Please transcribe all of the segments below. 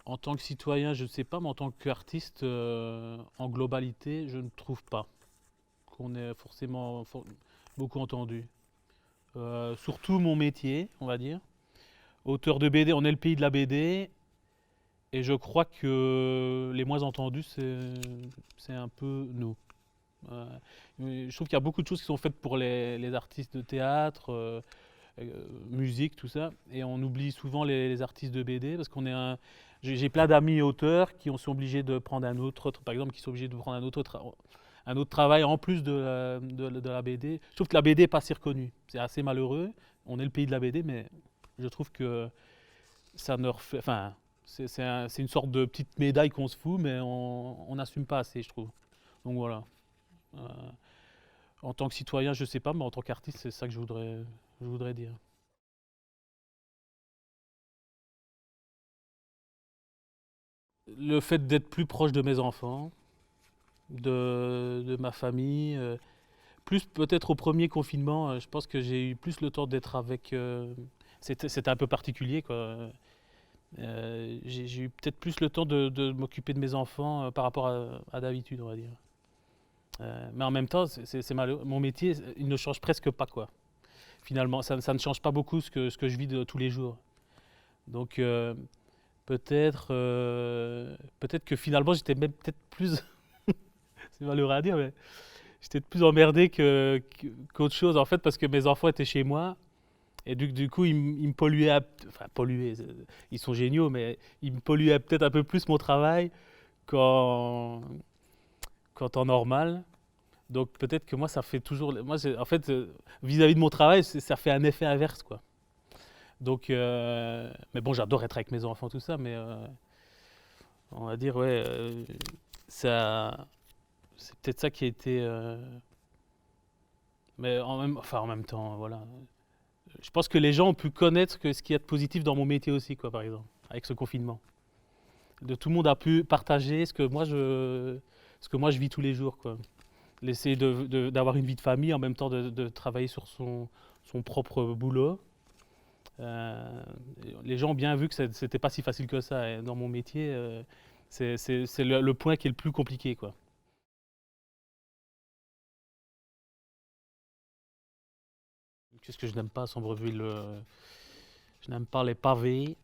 En tant que citoyen, je ne sais pas, mais en tant qu'artiste, en globalité, je ne trouve pas qu'on ait forcément beaucoup entendu. Surtout mon métier, on va dire. Auteur de BD, on est le pays de la BD, et je crois que les moins entendus, c'est un peu nous. Euh, je trouve qu'il y a beaucoup de choses qui sont faites pour les artistes de théâtre, musique, tout ça, et on oublie souvent les artistes de BD parce qu'on est un. J'ai plein d'amis auteurs qui sont obligés de prendre par exemple, qui sont obligés de prendre un autre travail en plus de la BD. Je trouve que la BD n'est pas si reconnue. C'est assez malheureux. On est le pays de la BD, mais je trouve que ça ne refait. Enfin, c'est une sorte de petite médaille qu'on se fout, mais on n'assume pas assez, je trouve. Donc voilà. Euh, En tant que citoyen, je sais pas, mais en tant qu'artiste, c'est ça que je voudrais dire. Le fait d'être plus proche de mes enfants, de ma famille, plus peut-être au premier confinement, je pense que j'ai eu plus le temps d'être avec. C'était un peu particulier, quoi. J'ai eu peut-être plus le temps de m'occuper de mes enfants par rapport à d'habitude, on va dire. Mais en même temps, c'est malheureux. Mon métier, il ne change presque pas, quoi. Finalement, ça ne change pas beaucoup ce que je vis de tous les jours. Donc, peut-être que finalement, j'étais même peut-être plus. C'est malheureux à dire, mais j'étais plus emmerdé qu'autre chose, en fait, parce que mes enfants étaient chez moi. Et du coup, ils me polluaient, enfin polluaient, ils sont géniaux, mais ils me polluaient peut-être un peu plus mon travail qu'en qu'en temps normal. Donc peut-être que moi, ça fait toujours, moi, en fait, vis-à-vis de mon travail, ça fait un effet inverse, quoi. Donc, mais bon, j'adore être avec mes enfants, tout ça, mais on va dire, ouais, ça, c'est peut-être ça qui a été, mais en même temps, voilà. Je pense que les gens ont pu connaître ce qu'il y a de positif dans mon métier aussi, quoi, par exemple, avec ce confinement. Tout le monde a pu partager ce que moi je vis tous les jours, quoi. L'essayer d'avoir une vie de famille en même temps de travailler sur son propre boulot. Euh, les gens ont bien vu que c'était pas si facile que ça. Et dans mon métier, c'est le point qui est le plus compliqué, quoi. Qu'est-ce que je n'aime pas à Sombreville? Je n'aime pas les pavés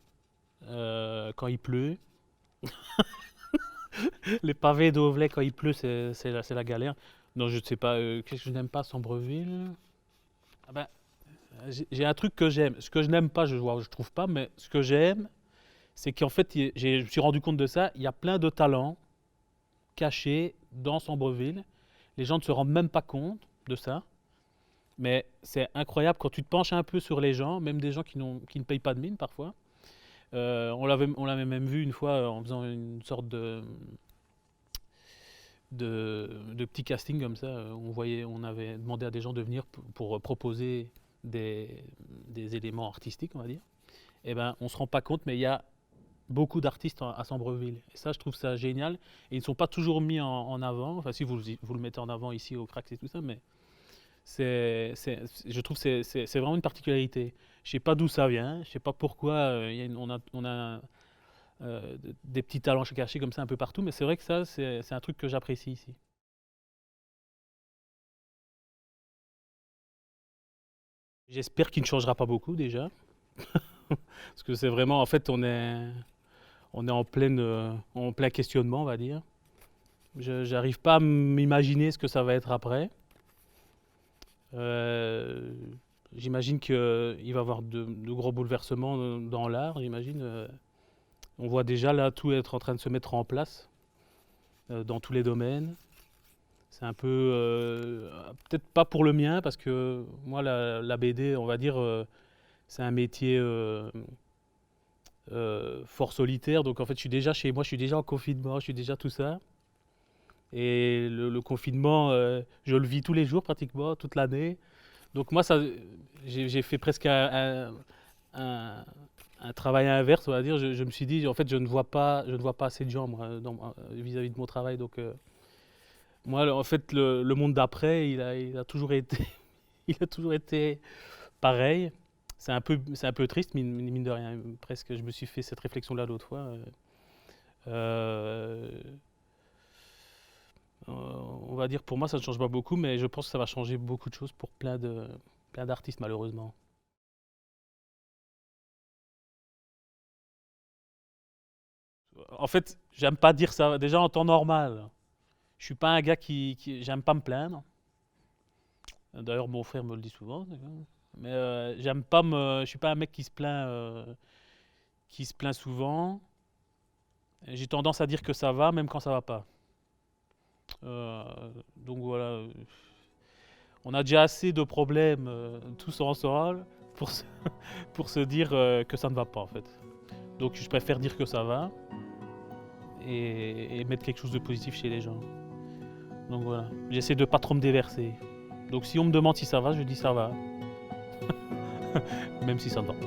quand il pleut. Les pavés d'Auvelais quand il pleut, c'est la galère. Non, je ne sais pas. Qu'est-ce que je n'aime pas à Sombreville? Ah ben, j'ai un truc que j'aime. Ce que je n'aime pas, je trouve pas, mais ce que j'aime, c'est qu'en fait, je me suis rendu compte de ça. Il y a plein de talents cachés dans Sombreville. Les gens ne se rendent même pas compte de ça. Mais c'est incroyable quand tu te penches un peu sur les gens, même des gens qui ne payent pas de mine parfois. On l'avait même vu une fois en faisant une sorte de petit casting comme ça. On avait demandé à des gens de venir pour proposer des éléments artistiques, on va dire. Et ben, on se rend pas compte, mais il y a beaucoup d'artistes à Sambreville. Et ça, je trouve ça génial. Et ils ne sont pas toujours mis en avant. Enfin, si vous le mettez en avant ici au Crax et tout ça, mais je trouve que c'est vraiment une particularité. Je sais pas d'où ça vient, je sais pas pourquoi on a des petits talents cachés comme ça un peu partout, mais c'est vrai que ça, c'est un truc que j'apprécie ici. J'espère qu'il ne changera pas beaucoup déjà, parce que c'est vraiment, en fait, on est en plein questionnement, on va dire. Je n'arrive pas à m'imaginer ce que ça va être après. Euh, J'imagine qu'il va y avoir de gros bouleversements dans l'art, j'imagine. On voit déjà là tout être en train de se mettre en place dans tous les domaines. C'est un peu, peut-être pas pour le mien, parce que moi, la BD, on va dire, c'est un métier fort solitaire. Donc en fait, je suis déjà chez moi, je suis déjà en confinement, je suis déjà tout ça. Et le confinement, je le vis tous les jours pratiquement, toute l'année. Donc moi, j'ai fait presque un- un travail inverse, on va dire. Je me suis dit, en fait, je ne vois pas assez de gens, moi, vis-à-vis de mon travail. Donc moi, en fait, le monde d'après, il a toujours été, il a toujours été pareil. C'est un peu triste, mine de rien. Presque, je me suis fait cette réflexion-là l'autre fois. Euh, on va dire pour moi ça ne change pas beaucoup, mais je pense que ça va changer beaucoup de choses pour plein d'artistes malheureusement. En fait, j'aime pas dire ça. Déjà en temps normal, je suis pas un gars j'aime pas me plaindre. D'ailleurs, mon frère me le dit souvent. Mais j'aime pas je suis pas un mec qui se plaint souvent. J'ai tendance à dire que ça va, même quand ça va pas. Euh, donc voilà, on a déjà assez de problèmes tous ensemble pour se, pour se dire que ça ne va pas en fait. Donc je préfère dire que ça va et mettre quelque chose de positif chez les gens. Donc voilà, j'essaie de pas trop me déverser. Donc si on me demande si ça va, je dis ça va, même si ça ne va pas.